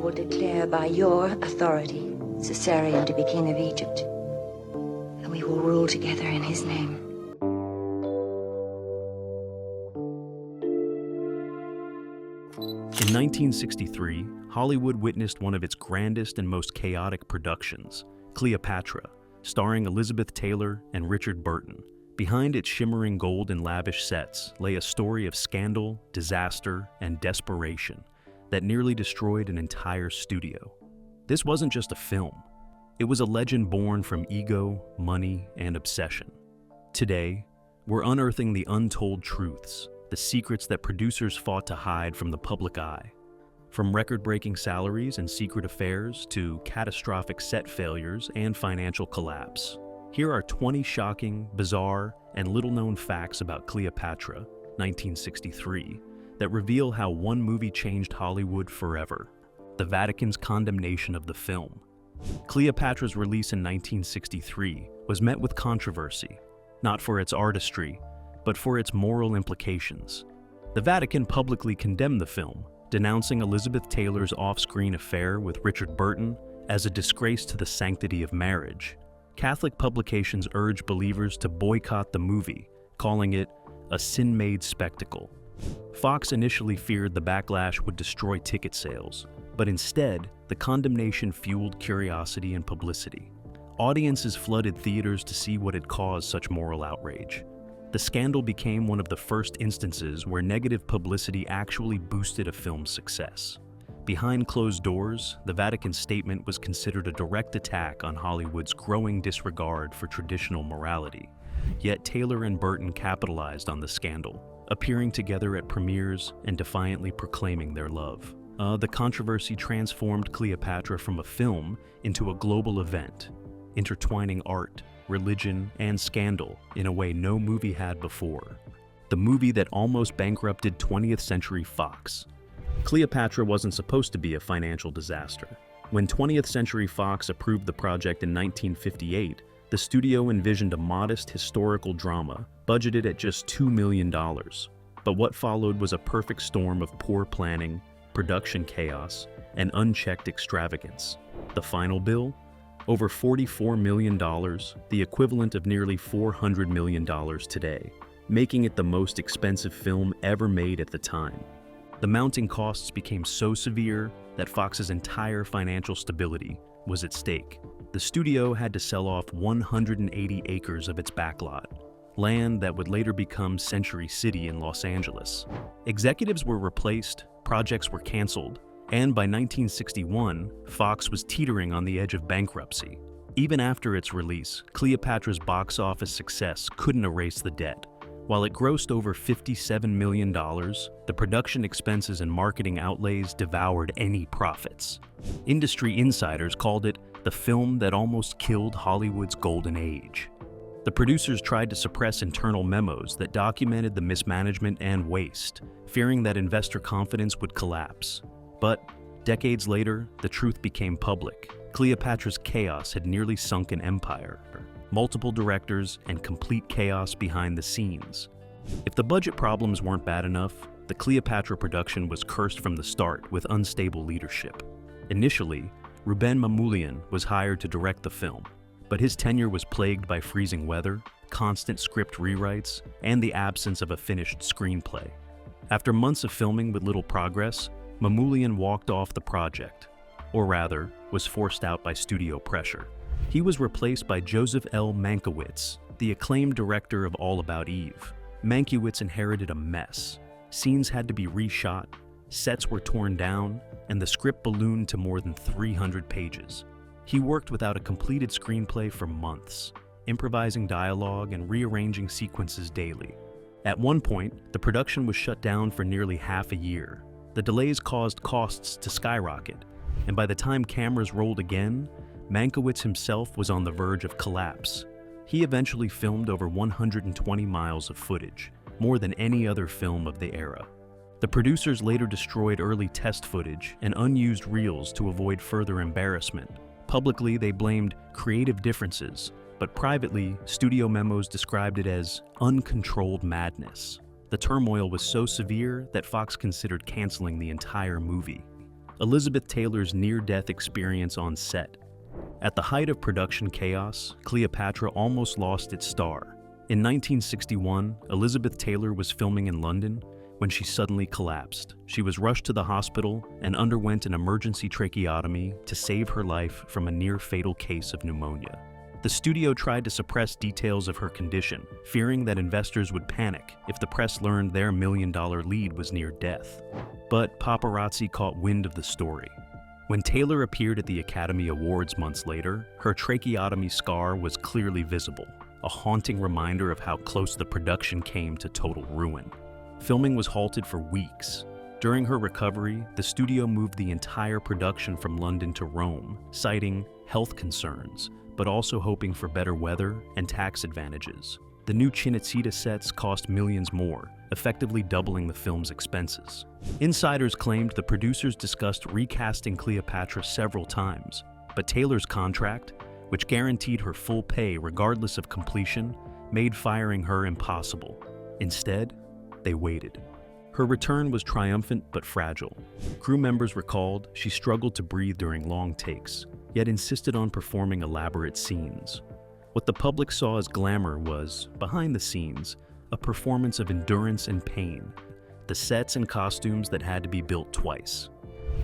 will declare by your authority Caesarion to be king of Egypt, and we will rule together in his name. In 1963, Hollywood witnessed one of its grandest and most chaotic productions, Cleopatra, starring Elizabeth Taylor and Richard Burton. Behind its shimmering gold and lavish sets lay a story of scandal, disaster, and desperation that nearly destroyed an entire studio. This wasn't just a film. It was a legend born from ego, money, and obsession. Today, we're unearthing the untold truths, the secrets that producers fought to hide from the public eye. From record-breaking salaries and secret affairs to catastrophic set failures and financial collapse. Here are 20 shocking, bizarre, and little-known facts about Cleopatra, 1963, that reveal how one movie changed Hollywood forever. The Vatican's condemnation of the film. Cleopatra's release in 1963 was met with controversy, not for its artistry, but for its moral implications. The Vatican publicly condemned the film, denouncing Elizabeth Taylor's off-screen affair with Richard Burton as a disgrace to the sanctity of marriage. Catholic publications urged believers to boycott the movie, calling it a sin-made spectacle. Fox initially feared the backlash would destroy ticket sales, but instead, the condemnation fueled curiosity and publicity. Audiences flooded theaters to see what had caused such moral outrage. The scandal became one of the first instances where negative publicity actually boosted a film's success. Behind closed doors, the Vatican's statement was considered a direct attack on Hollywood's growing disregard for traditional morality. Yet Taylor and Burton capitalized on the scandal, appearing together at premieres and defiantly proclaiming their love. The controversy transformed Cleopatra from a film into a global event, intertwining art, religion, and scandal in a way no movie had before. The movie that almost bankrupted 20th Century Fox. Cleopatra wasn't supposed to be a financial disaster. When 20th Century Fox approved the project in 1958, the studio envisioned a modest historical drama, budgeted at just $2 million. But what followed was a perfect storm of poor planning, production chaos, and unchecked extravagance. The final bill? Over $44 million, the equivalent of nearly $400 million today, making it the most expensive film ever made at the time. The mounting costs became so severe that Fox's entire financial stability was at stake. The studio had to sell off 180 acres of its backlot, land that would later become Century City in Los Angeles. Executives were replaced, projects were canceled, and by 1961, Fox was teetering on the edge of bankruptcy. Even after its release, Cleopatra's box office success couldn't erase the debt. While it grossed over $57 million, the production expenses and marketing outlays devoured any profits. Industry insiders called it the film that almost killed Hollywood's golden age. The producers tried to suppress internal memos that documented the mismanagement and waste, fearing that investor confidence would collapse. But decades later, the truth became public. Cleopatra's chaos had nearly sunk an empire. Multiple directors, and complete chaos behind the scenes. If the budget problems weren't bad enough, the Cleopatra production was cursed from the start with unstable leadership. Initially, Ruben Mamoulian was hired to direct the film, but his tenure was plagued by freezing weather, constant script rewrites, and the absence of a finished screenplay. After months of filming with little progress, Mamoulian walked off the project, or rather, was forced out by studio pressure. He was replaced by Joseph L. Mankiewicz, the acclaimed director of All About Eve. Mankiewicz inherited a mess. Scenes had to be reshot, sets were torn down, and the script ballooned to more than 300 pages. He worked without a completed screenplay for months, improvising dialogue and rearranging sequences daily. At one point, the production was shut down for nearly half a year. The delays caused costs to skyrocket, and by the time cameras rolled again, Mankiewicz himself was on the verge of collapse. He eventually filmed over 120 miles of footage, more than any other film of the era. The producers later destroyed early test footage and unused reels to avoid further embarrassment. Publicly, they blamed creative differences, but privately, studio memos described it as uncontrolled madness. The turmoil was so severe that Fox considered canceling the entire movie. Elizabeth Taylor's near-death experience on set. At the height of production chaos, Cleopatra almost lost its star. In 1961, Elizabeth Taylor was filming in London when she suddenly collapsed. She was rushed to the hospital and underwent an emergency tracheotomy to save her life from a near-fatal case of pneumonia. The studio tried to suppress details of her condition, fearing that investors would panic if the press learned their million-dollar lead was near death. But paparazzi caught wind of the story. When Taylor appeared at the Academy Awards months later, her tracheotomy scar was clearly visible, a haunting reminder of how close the production came to total ruin. Filming was halted for weeks. During her recovery, the studio moved the entire production from London to Rome, citing health concerns, but also hoping for better weather and tax advantages. The new Cinecittà sets cost millions more, effectively doubling the film's expenses. Insiders claimed the producers discussed recasting Cleopatra several times, but Taylor's contract, which guaranteed her full pay regardless of completion, made firing her impossible. Instead, they waited. Her return was triumphant but fragile. Crew members recalled she struggled to breathe during long takes, yet insisted on performing elaborate scenes. What the public saw as glamour was, behind the scenes, a performance of endurance and pain, the sets and costumes that had to be built twice.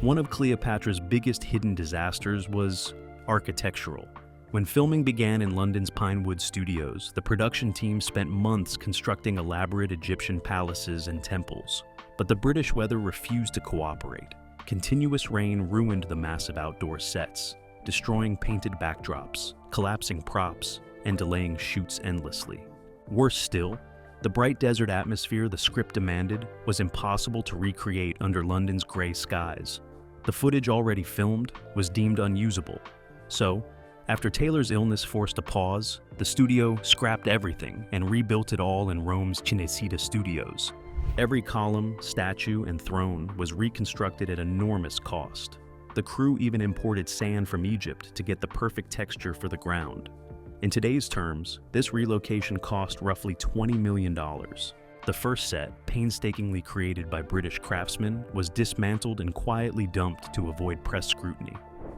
One of Cleopatra's biggest hidden disasters was architectural. When filming began in London's Pinewood studios, the production team spent months constructing elaborate Egyptian palaces and temples. But the British weather refused to cooperate. Continuous rain ruined the massive outdoor sets, destroying painted backdrops, collapsing props, and delaying shoots endlessly. Worse still, the bright desert atmosphere the script demanded was impossible to recreate under London's gray skies. The footage already filmed was deemed unusable. So, after Taylor's illness forced a pause, the studio scrapped everything and rebuilt it all in Rome's Cinecittà studios. Every column, statue, and throne was reconstructed at enormous cost. The crew even imported sand from Egypt to get the perfect texture for the ground. In today's terms, this relocation cost roughly $20 million. The first set, painstakingly created by British craftsmen, was dismantled and quietly dumped to avoid press scrutiny.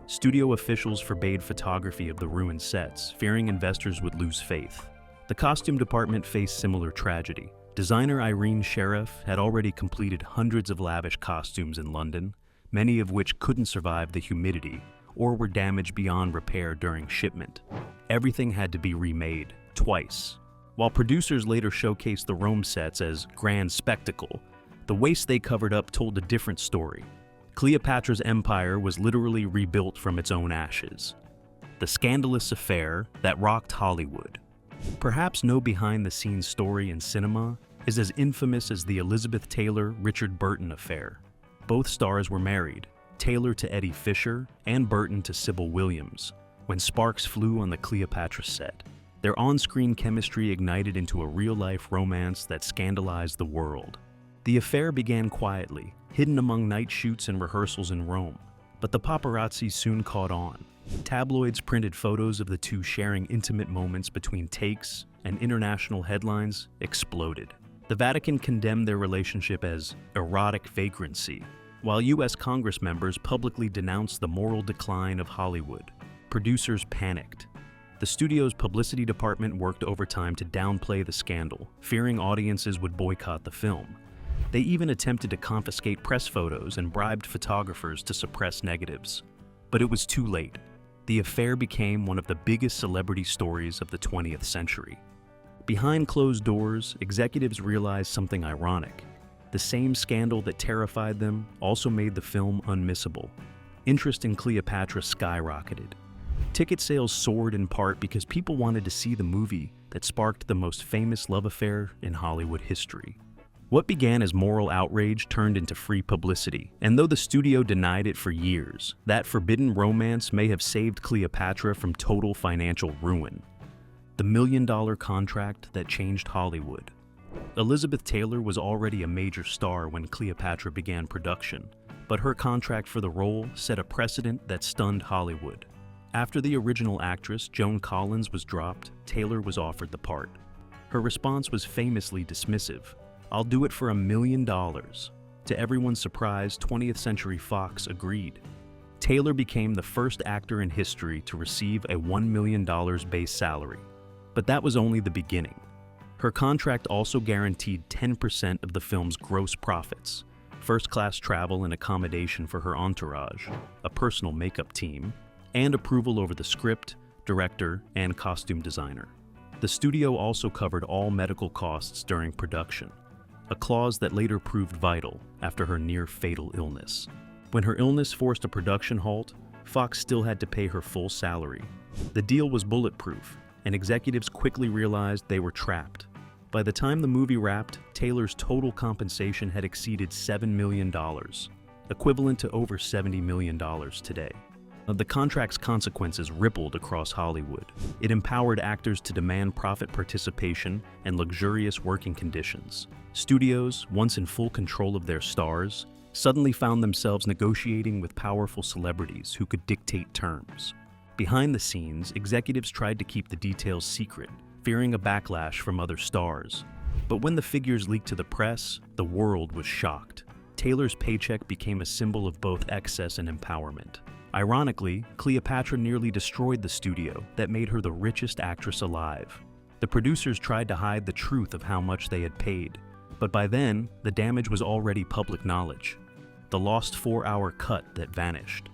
Studio officials forbade photography of the ruined sets, fearing investors would lose faith. The costume department faced similar tragedy. Designer Irene Sheriff had already completed hundreds of lavish costumes in London, many of which couldn't survive the humidity or were damaged beyond repair during shipment. Everything had to be remade, twice. While producers later showcased the Rome sets as grand spectacle, the waste they covered up told a different story. Cleopatra's empire was literally rebuilt from its own ashes. The scandalous affair that rocked Hollywood. Perhaps no behind-the-scenes story in cinema is as infamous as the Elizabeth Taylor-Richard Burton affair. Both stars were married, Taylor to Eddie Fisher and Burton to Sybil Williams, when sparks flew on the Cleopatra set. Their on-screen chemistry ignited into a real-life romance that scandalized the world. The affair began quietly, hidden among night shoots and rehearsals in Rome, but the paparazzi soon caught on. Tabloids printed photos of the two sharing intimate moments between takes, and international headlines exploded. The Vatican condemned their relationship as erotic vagrancy, while U.S. Congress members publicly denounced the moral decline of Hollywood. Producers panicked. The studio's publicity department worked overtime to downplay the scandal, fearing audiences would boycott the film. They even attempted to confiscate press photos and bribed photographers to suppress negatives. But it was too late. The affair became one of the biggest celebrity stories of the 20th century. Behind closed doors, executives realized something ironic. The same scandal that terrified them also made the film unmissable. Interest in Cleopatra skyrocketed. Ticket sales soared in part because people wanted to see the movie that sparked the most famous love affair in Hollywood history. What began as moral outrage turned into free publicity, and though the studio denied it for years, that forbidden romance may have saved Cleopatra from total financial ruin. The million-dollar contract that changed Hollywood. Elizabeth Taylor was already a major star when Cleopatra began production, but her contract for the role set a precedent that stunned Hollywood. After the original actress, Joan Collins, was dropped, Taylor was offered the part. Her response was famously dismissive. "I'll do it for $1 million." To everyone's surprise, 20th Century Fox agreed. Taylor became the first actor in history to receive a $1 million base salary. But that was only the beginning. Her contract also guaranteed 10% of the film's gross profits, first-class travel and accommodation for her entourage, a personal makeup team, and approval over the script, director, and costume designer. The studio also covered all medical costs during production, a clause that later proved vital after her near-fatal illness. When her illness forced a production halt, Fox still had to pay her full salary. The deal was bulletproof, and executives quickly realized they were trapped. By the time the movie wrapped, Taylor's total compensation had exceeded $7 million, equivalent to over $70 million today. The contract's consequences rippled across Hollywood. It empowered actors to demand profit participation and luxurious working conditions. Studios, once in full control of their stars, suddenly found themselves negotiating with powerful celebrities who could dictate terms. Behind the scenes, executives tried to keep the details secret, fearing a backlash from other stars. But when the figures leaked to the press, the world was shocked. Taylor's paycheck became a symbol of both excess and empowerment. Ironically, Cleopatra nearly destroyed the studio that made her the richest actress alive. The producers tried to hide the truth of how much they had paid, but by then, the damage was already public knowledge. The lost 4-hour cut that vanished.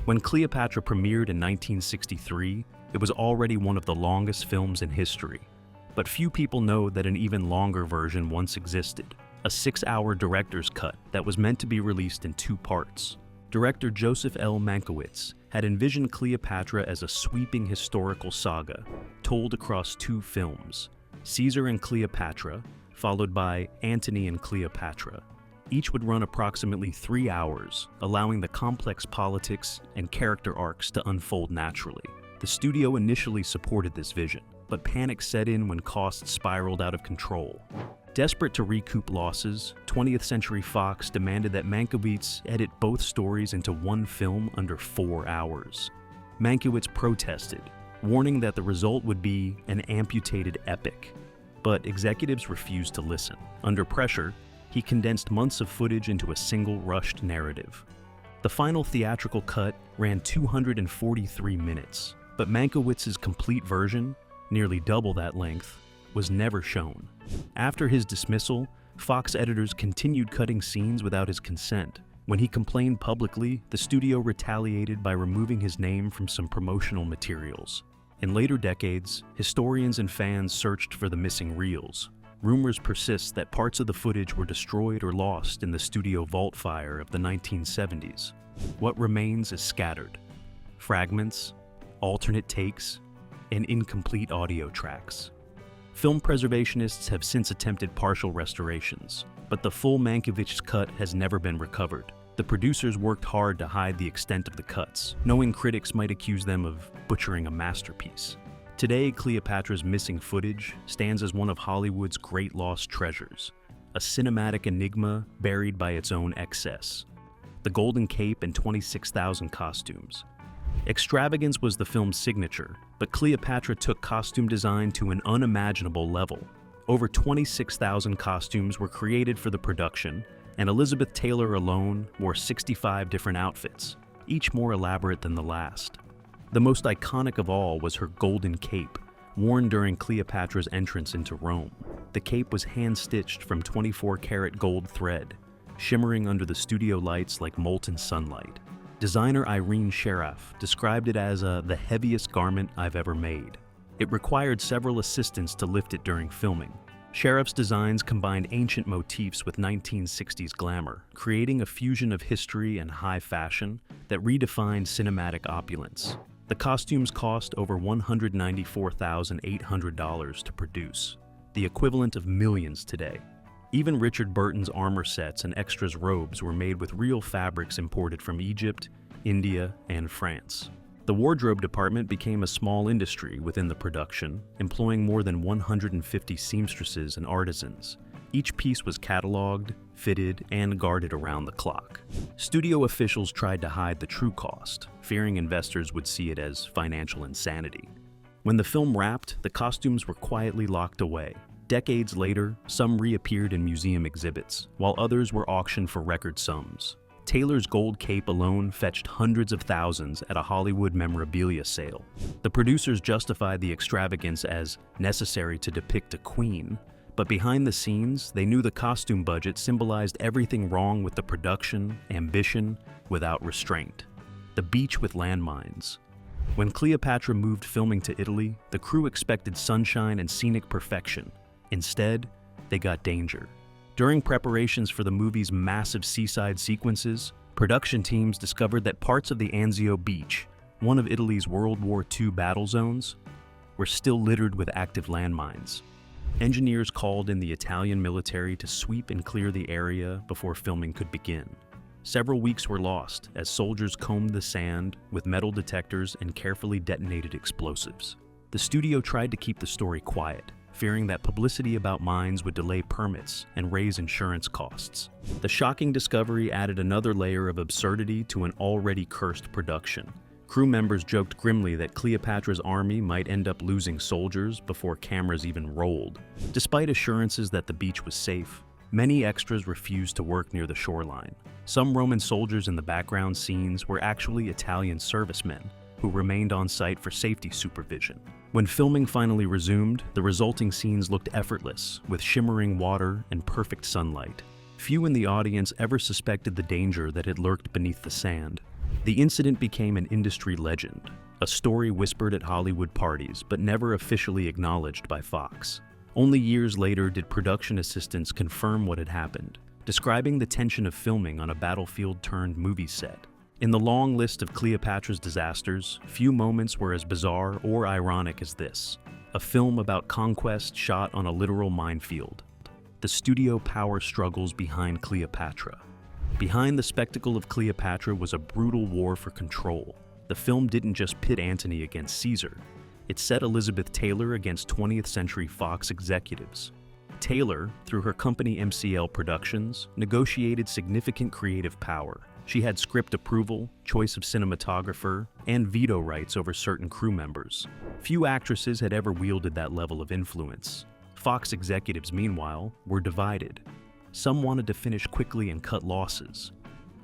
When Cleopatra premiered in 1963, it was already one of the longest films in history. But few people know that an even longer version once existed, a 6-hour director's cut that was meant to be released in 2 parts. Director Joseph L. Mankiewicz had envisioned Cleopatra as a sweeping historical saga, told across 2 films, Caesar and Cleopatra, followed by Antony and Cleopatra. Each would run approximately 3 hours, allowing the complex politics and character arcs to unfold naturally. The studio initially supported this vision, but panic set in when costs spiraled out of control. Desperate to recoup losses, 20th Century Fox demanded that Mankiewicz edit both stories into one film under 4 hours. Mankiewicz protested, warning that the result would be an amputated epic. But executives refused to listen. Under pressure, he condensed months of footage into a single rushed narrative. The final theatrical cut ran 243 minutes, but Mankiewicz's complete version, nearly double that length, was never shown. After his dismissal, Fox editors continued cutting scenes without his consent. When he complained publicly, the studio retaliated by removing his name from some promotional materials. In later decades, historians and fans searched for the missing reels. Rumors persist that parts of the footage were destroyed or lost in the studio vault fire of the 1970s. What remains is scattered. Fragments, alternate takes, and incomplete audio tracks. Film preservationists have since attempted partial restorations, but the full Mankiewicz cut has never been recovered. The producers worked hard to hide the extent of the cuts, knowing critics might accuse them of butchering a masterpiece. Today, Cleopatra's missing footage stands as one of Hollywood's great lost treasures, a cinematic enigma buried by its own excess. The golden cape and 26,000 costumes. Extravagance was the film's signature, but Cleopatra took costume design to an unimaginable level. Over 26,000 costumes were created for the production, and Elizabeth Taylor alone wore 65 different outfits, each more elaborate than the last. The most iconic of all was her golden cape, worn during Cleopatra's entrance into Rome. The cape was hand-stitched from 24-karat gold thread, shimmering under the studio lights like molten sunlight. Designer Irene Sharaff described it as the heaviest garment I've ever made. It required several assistants to lift it during filming. Sharaff's designs combined ancient motifs with 1960s glamour, creating a fusion of history and high fashion that redefined cinematic opulence. The costumes cost over $194,800 to produce, the equivalent of millions today. Even Richard Burton's armor sets and extras robes were made with real fabrics imported from Egypt, India, and France. The wardrobe department became a small industry within the production, employing more than 150 seamstresses and artisans. Each piece was cataloged, fitted, and guarded around the clock. Studio officials tried to hide the true cost, fearing investors would see it as financial insanity. When the film wrapped, the costumes were quietly locked away, Decades later, some reappeared in museum exhibits, while others were auctioned for record sums. Taylor's gold cape alone fetched hundreds of thousands at a Hollywood memorabilia sale. The producers justified the extravagance as necessary to depict a queen, but behind the scenes, they knew the costume budget symbolized everything wrong with the production, ambition without restraint. The beach with landmines. When Cleopatra moved filming to Italy, the crew expected sunshine and scenic perfection. Instead, they got danger. During preparations for the movie's massive seaside sequences, production teams discovered that parts of the Anzio Beach, one of Italy's World War II battle zones, were still littered with active landmines. Engineers called in the Italian military to sweep and clear the area before filming could begin. Several weeks were lost as soldiers combed the sand with metal detectors and carefully detonated explosives. The studio tried to keep the story quiet, fearing that publicity about mines would delay permits and raise insurance costs. The shocking discovery added another layer of absurdity to an already cursed production. Crew members joked grimly that Cleopatra's army might end up losing soldiers before cameras even rolled. Despite assurances that the beach was safe, many extras refused to work near the shoreline. Some Roman soldiers in the background scenes were actually Italian servicemen who remained on site for safety supervision. When filming finally resumed, the resulting scenes looked effortless, with shimmering water and perfect sunlight. Few in the audience ever suspected the danger that had lurked beneath the sand. The incident became an industry legend, a story whispered at Hollywood parties but never officially acknowledged by Fox. Only years later did production assistants confirm what had happened, describing the tension of filming on a battlefield-turned-movie set. In the long list of Cleopatra's disasters, few moments were as bizarre or ironic as this, a film about conquest shot on a literal minefield. The studio power struggles behind Cleopatra. Behind the spectacle of Cleopatra was a brutal war for control. The film didn't just pit Antony against Caesar. It set Elizabeth Taylor against 20th Century Fox executives. Taylor, through her company MCL Productions, negotiated significant creative power. She had script approval, choice of cinematographer, and veto rights over certain crew members. Few actresses had ever wielded that level of influence. Fox executives, meanwhile, were divided. Some wanted to finish quickly and cut losses.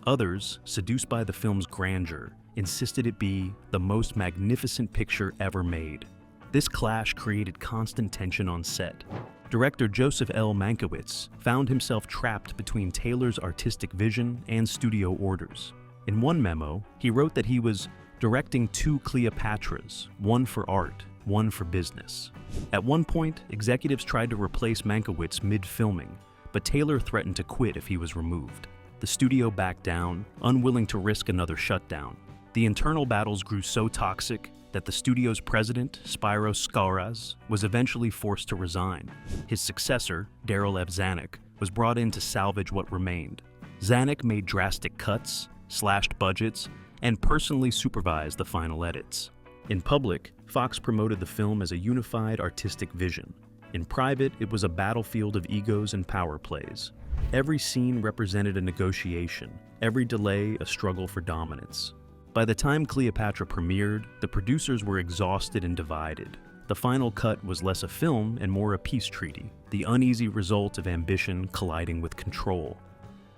Others, seduced by the film's grandeur, insisted it be the most magnificent picture ever made. This clash created constant tension on set. Director Joseph L. Mankiewicz found himself trapped between Taylor's artistic vision and studio orders. In one memo, he wrote that he was directing two Cleopatras, one for art, one for business. At one point, executives tried to replace Mankiewicz mid-filming, but Taylor threatened to quit if he was removed. The studio backed down, unwilling to risk another shutdown. The internal battles grew so toxic that the studio's president, Spiros Skouras, was eventually forced to resign. His successor, Darryl F. Zanuck, was brought in to salvage what remained. Zanuck made drastic cuts, slashed budgets, and personally supervised the final edits. In public, Fox promoted the film as a unified artistic vision. In private, it was a battlefield of egos and power plays. Every scene represented a negotiation, every delay a struggle for dominance. By the time Cleopatra premiered, the producers were exhausted and divided. The final cut was less a film and more a peace treaty, the uneasy result of ambition colliding with control.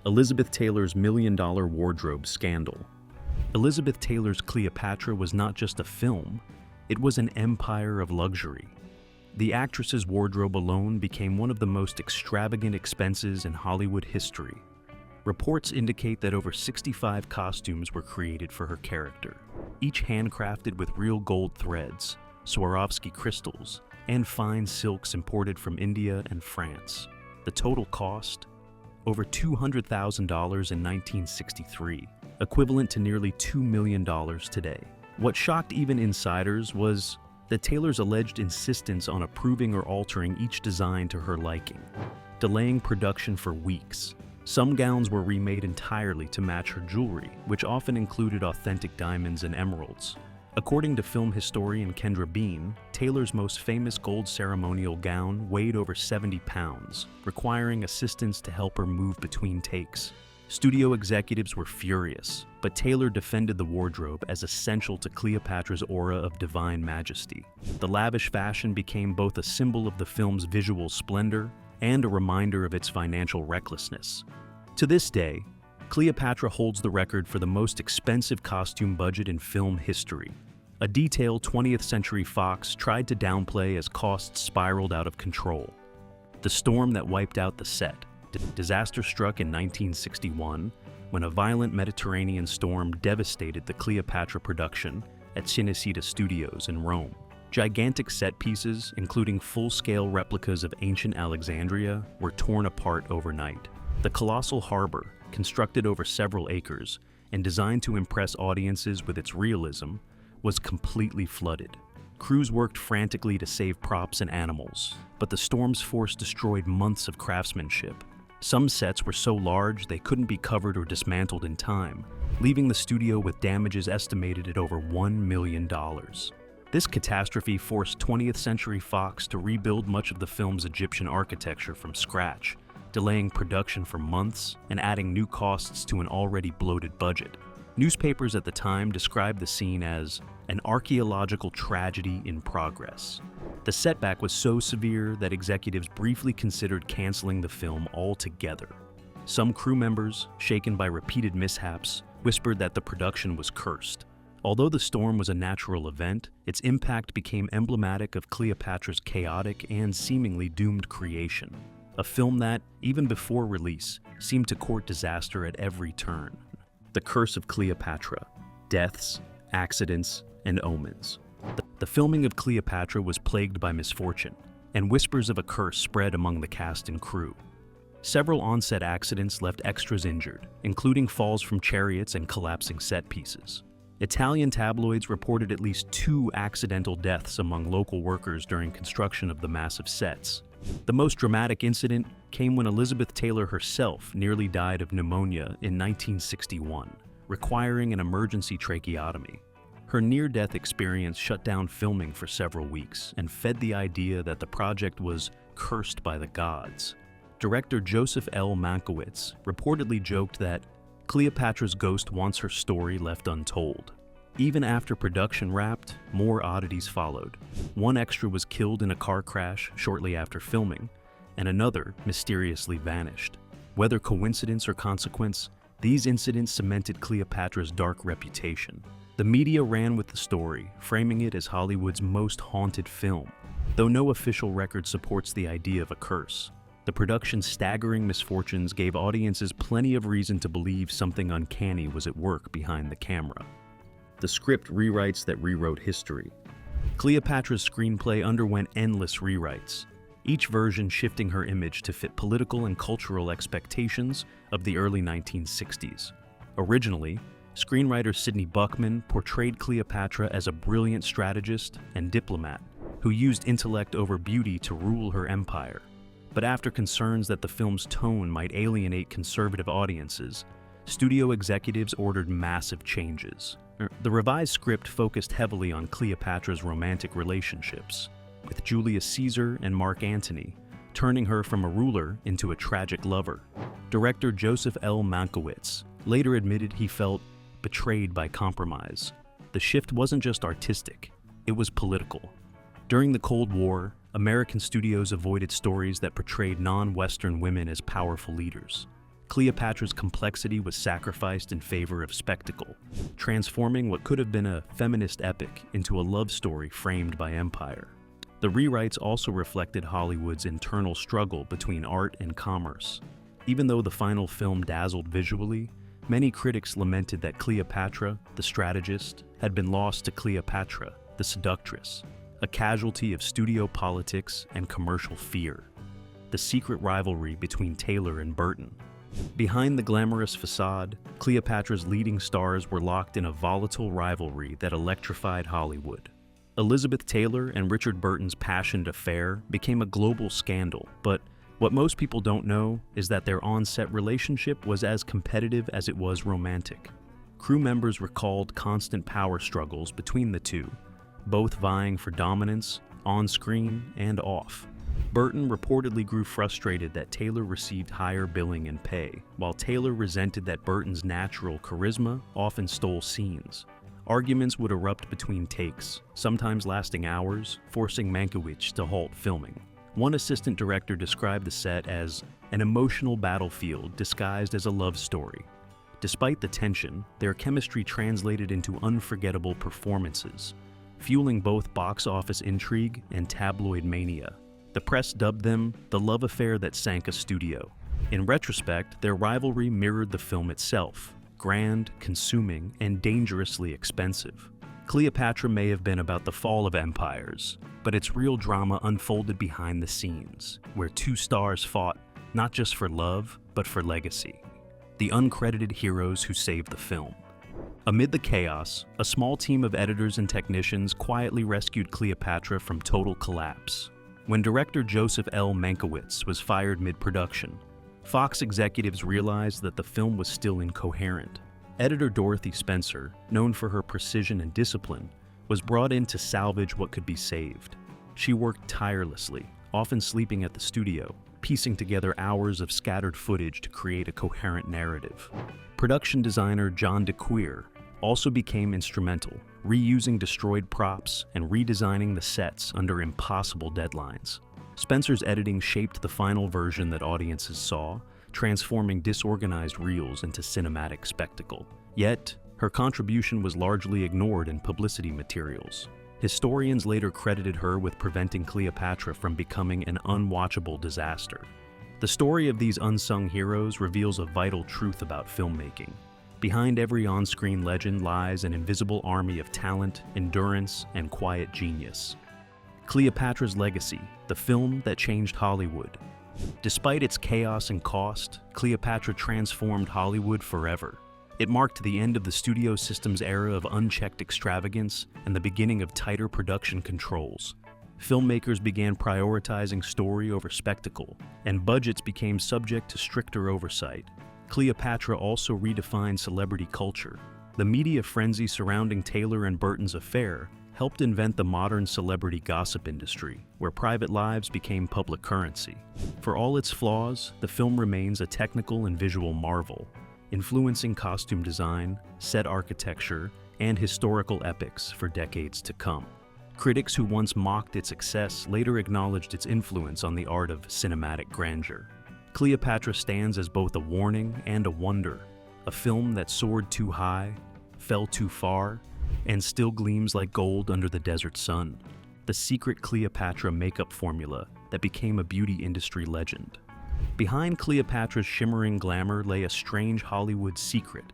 Elizabeth Taylor's million-dollar wardrobe scandal. Elizabeth Taylor's Cleopatra was not just a film, it was an empire of luxury. The actress's wardrobe alone became one of the most extravagant expenses in Hollywood history. Reports indicate that over 65 costumes were created for her character, each handcrafted with real gold threads, Swarovski crystals, and fine silks imported from India and France. The total cost? Over $200,000 in 1963, equivalent to nearly $2 million today. What shocked even insiders was that Taylor's alleged insistence on approving or altering each design to her liking, delaying production for weeks. Some gowns were remade entirely to match her jewelry, which often included authentic diamonds and emeralds. According to film historian Kendra Bean, Taylor's most famous gold ceremonial gown weighed over 70 pounds, requiring assistants to help her move between takes. Studio executives were furious, but Taylor defended the wardrobe as essential to Cleopatra's aura of divine majesty. The lavish fashion became both a symbol of the film's visual splendor and a reminder of its financial recklessness. To this day, Cleopatra holds the record for the most expensive costume budget in film history. A detail 20th Century Fox tried to downplay as costs spiraled out of control. The storm that wiped out the set. Disaster struck in 1961 when a violent Mediterranean storm devastated the Cleopatra production at Cinecittà Studios in Rome. Gigantic set pieces, including full-scale replicas of ancient Alexandria, were torn apart overnight. The colossal harbor, constructed over several acres and designed to impress audiences with its realism, was completely flooded. Crews worked frantically to save props and animals, but the storm's force destroyed months of craftsmanship. Some sets were so large they couldn't be covered or dismantled in time, leaving the studio with damages estimated at over $1 million. This catastrophe forced 20th Century Fox to rebuild much of the film's Egyptian architecture from scratch, delaying production for months and adding new costs to an already bloated budget. Newspapers at the time described the scene as an archaeological tragedy in progress. The setback was so severe that executives briefly considered canceling the film altogether. Some crew members, shaken by repeated mishaps, whispered that the production was cursed. Although the storm was a natural event, its impact became emblematic of Cleopatra's chaotic and seemingly doomed creation. A film that, even before release, seemed to court disaster at every turn. The Curse of Cleopatra: Deaths, Accidents, and Omens. The filming of Cleopatra was plagued by misfortune, and whispers of a curse spread among the cast and crew. Several on-set accidents left extras injured, including falls from chariots and collapsing set pieces. Italian tabloids reported at least 2 accidental deaths among local workers during construction of the massive sets. The most dramatic incident came when Elizabeth Taylor herself nearly died of pneumonia in 1961, requiring an emergency tracheotomy. Her near-death experience shut down filming for several weeks and fed the idea that the project was cursed by the gods. Director Joseph L. Mankiewicz reportedly joked that Cleopatra's ghost wants her story left untold. Even after production wrapped, more oddities followed. One extra was killed in a car crash shortly after filming, and another mysteriously vanished. Whether coincidence or consequence, these incidents cemented Cleopatra's dark reputation. The media ran with the story, framing it as Hollywood's most haunted film. Though no official record supports the idea of a curse, the production's staggering misfortunes gave audiences plenty of reason to believe something uncanny was at work behind the camera. The script rewrites that rewrote history. Cleopatra's screenplay underwent endless rewrites, each version shifting her image to fit political and cultural expectations of the early 1960s. Originally, screenwriter Sidney Buckman portrayed Cleopatra as a brilliant strategist and diplomat who used intellect over beauty to rule her empire. But after concerns that the film's tone might alienate conservative audiences, studio executives ordered massive changes. The revised script focused heavily on Cleopatra's romantic relationships, with Julius Caesar and Mark Antony, turning her from a ruler into a tragic lover. Director Joseph L. Mankiewicz later admitted he felt betrayed by compromise. The shift wasn't just artistic, it was political. During the Cold War, American studios avoided stories that portrayed non-Western women as powerful leaders. Cleopatra's complexity was sacrificed in favor of spectacle, transforming what could have been a feminist epic into a love story framed by empire. The rewrites also reflected Hollywood's internal struggle between art and commerce. Even though the final film dazzled visually, many critics lamented that Cleopatra, the strategist, had been lost to Cleopatra, the seductress, a casualty of studio politics and commercial fear. The secret rivalry between Taylor and Burton. Behind the glamorous facade, Cleopatra's leading stars were locked in a volatile rivalry that electrified Hollywood. Elizabeth Taylor and Richard Burton's passionate affair became a global scandal, but what most people don't know is that their on-set relationship was as competitive as it was romantic. Crew members recalled constant power struggles between the two, both vying for dominance on screen and off. Burton reportedly grew frustrated that Taylor received higher billing and pay, while Taylor resented that Burton's natural charisma often stole scenes. Arguments would erupt between takes, sometimes lasting hours, forcing Mankiewicz to halt filming. One assistant director described the set as an emotional battlefield disguised as a love story. Despite the tension, their chemistry translated into unforgettable performances, fueling both box office intrigue and tabloid mania. The press dubbed them the love affair that sank a studio. In retrospect, their rivalry mirrored the film itself, grand, consuming, and dangerously expensive. Cleopatra may have been about the fall of empires, but its real drama unfolded behind the scenes, where two stars fought not just for love, but for legacy. The uncredited heroes who saved the film. Amid the chaos, a small team of editors and technicians quietly rescued Cleopatra from total collapse. When director Joseph L. Mankiewicz was fired mid-production, Fox executives realized that the film was still incoherent. Editor Dorothy Spencer, known for her precision and discipline, was brought in to salvage what could be saved. She worked tirelessly, often sleeping at the studio, piecing together hours of scattered footage to create a coherent narrative. Production designer John DeQueer also became instrumental, reusing destroyed props and redesigning the sets under impossible deadlines. Spencer's editing shaped the final version that audiences saw, transforming disorganized reels into cinematic spectacle. Yet, her contribution was largely ignored in publicity materials. Historians later credited her with preventing Cleopatra from becoming an unwatchable disaster. The story of these unsung heroes reveals a vital truth about filmmaking. Behind every on-screen legend lies an invisible army of talent, endurance, and quiet genius. Cleopatra's Legacy, the film that changed Hollywood. Despite its chaos and cost, Cleopatra transformed Hollywood forever. It marked the end of the studio system's era of unchecked extravagance and the beginning of tighter production controls. Filmmakers began prioritizing story over spectacle, and budgets became subject to stricter oversight. Cleopatra also redefined celebrity culture. The media frenzy surrounding Taylor and Burton's affair helped invent the modern celebrity gossip industry, where private lives became public currency. For all its flaws, the film remains a technical and visual marvel, influencing costume design, set architecture, and historical epics for decades to come. Critics who once mocked its excess later acknowledged its influence on the art of cinematic grandeur. Cleopatra stands as both a warning and a wonder, a film that soared too high, fell too far, and still gleams like gold under the desert sun. The secret Cleopatra makeup formula that became a beauty industry legend. Behind Cleopatra's shimmering glamour lay a strange Hollywood secret.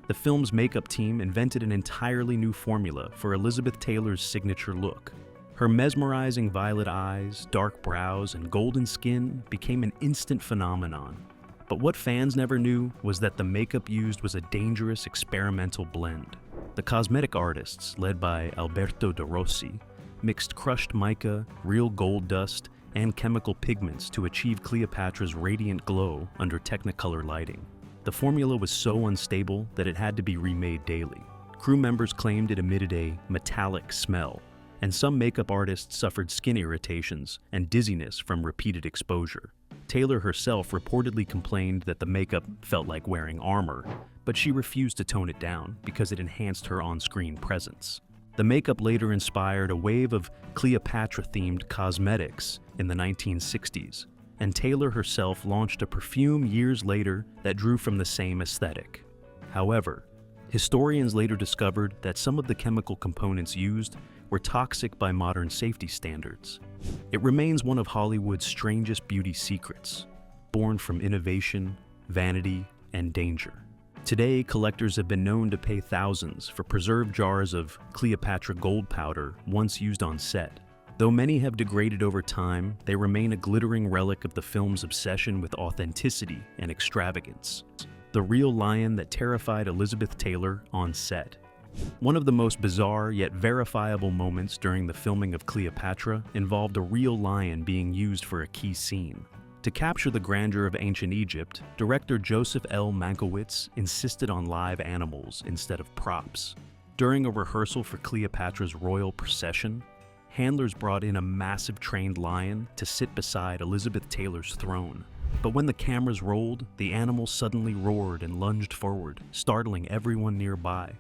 The film's makeup team invented an entirely new formula for Elizabeth Taylor's signature look. Her mesmerizing violet eyes, dark brows, and golden skin became an instant phenomenon. But what fans never knew was that the makeup used was a dangerous experimental blend. The cosmetic artists, led by Alberto De Rossi, mixed crushed mica, real gold dust, and chemical pigments to achieve Cleopatra's radiant glow under Technicolor lighting. The formula was so unstable that it had to be remade daily. Crew members claimed it emitted a metallic smell, and some makeup artists suffered skin irritations and dizziness from repeated exposure. Taylor herself reportedly complained that the makeup felt like wearing armor, but she refused to tone it down because it enhanced her on-screen presence. The makeup later inspired a wave of Cleopatra-themed cosmetics in the 1960s, and Taylor herself launched a perfume years later that drew from the same aesthetic. However, historians later discovered that some of the chemical components used were toxic by modern safety standards. It remains one of Hollywood's strangest beauty secrets, born from innovation, vanity, and danger. Today, collectors have been known to pay thousands for preserved jars of Cleopatra gold powder once used on set. Though many have degraded over time, they remain a glittering relic of the film's obsession with authenticity and extravagance. The real lion that terrified Elizabeth Taylor on set. One of the most bizarre yet verifiable moments during the filming of Cleopatra involved a real lion being used for a key scene. To capture the grandeur of ancient Egypt, director Joseph L. Mankiewicz insisted on live animals instead of props. During a rehearsal for Cleopatra's royal procession, handlers brought in a massive trained lion to sit beside Elizabeth Taylor's throne. But when the cameras rolled, the animal suddenly roared and lunged forward, startling everyone nearby.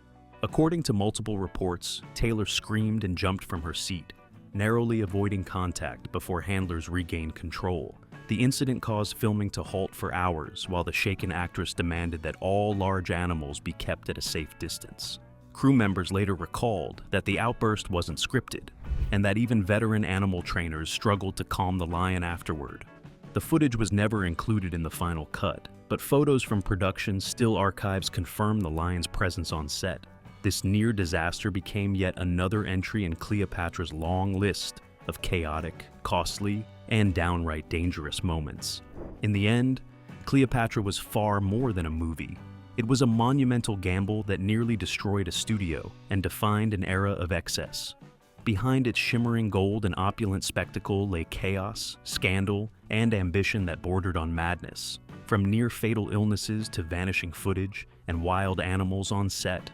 According to multiple reports, Taylor screamed and jumped from her seat, narrowly avoiding contact before handlers regained control. The incident caused filming to halt for hours while the shaken actress demanded that all large animals be kept at a safe distance. Crew members later recalled that the outburst wasn't scripted, and that even veteran animal trainers struggled to calm the lion afterward. The footage was never included in the final cut, but photos from production still archives confirm the lion's presence on set. This near disaster became yet another entry in Cleopatra's long list of chaotic, costly, and downright dangerous moments. In the end, Cleopatra was far more than a movie. It was a monumental gamble that nearly destroyed a studio and defined an era of excess. Behind its shimmering gold and opulent spectacle lay chaos, scandal, and ambition that bordered on madness. From near-fatal illnesses to vanishing footage and wild animals on set,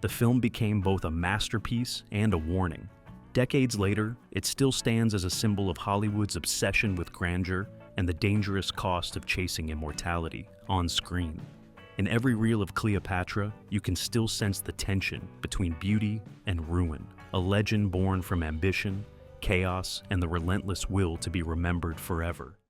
the film became both a masterpiece and a warning. Decades later, it still stands as a symbol of Hollywood's obsession with grandeur and the dangerous cost of chasing immortality on screen. In every reel of Cleopatra, you can still sense the tension between beauty and ruin, a legend born from ambition, chaos, and the relentless will to be remembered forever.